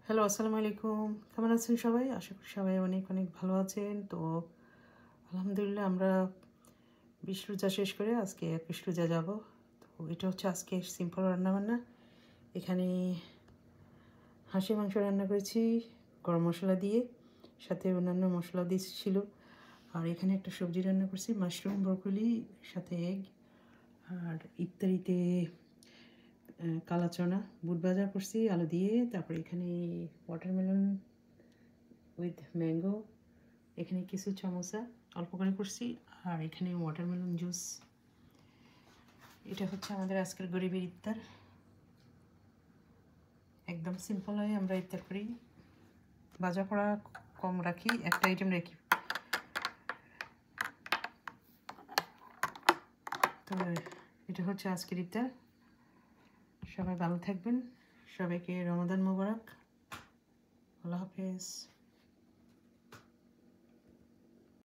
Hello, আসসালামু আলাইকুম। কেমন আছেন সবাই? আশা করি সবাই অনেক অনেক ভালো আছেন। তো আলহামদুলিল্লাহ আমরা ২০ রোজা শেষ করে আজকে ২১ রোজা যাব। তো এটা হচ্ছে আজকে সিম্পল রান্নাবান্না। এখানে হাঁসের মাংস রান্না করেছি গরম মশলা দিয়ে, সাথে অন্যান্য মশলা দিয়েছিল। আর এখানে একটা সবজি রান্না করছি মাশরুম, ব্রকলি, সাথে এগ। আর ইফতারিতে কালা চনা, বুট ভাজা করছি আলু দিয়ে। তারপরে এখানে ওয়াটারমেলন উইথ ম্যাঙ্গো, এখানে কিছু চামচা অল্প করে করছি। আর এখানে ওয়াটারমেলন জুস। এটা হচ্ছে আমাদের আজকের গরিবের ইফতার। একদম সিম্পল হয় আমরা ইফতার করি, ভাজা পোড়া কম রাখি, একটা আইটেম রাখি। তো এটা হচ্ছে আজকের ইফতার। সবাই ভালো থাকবেন, সবাইকে রমাদান মোবারক। আল্লাহ হাফেজ।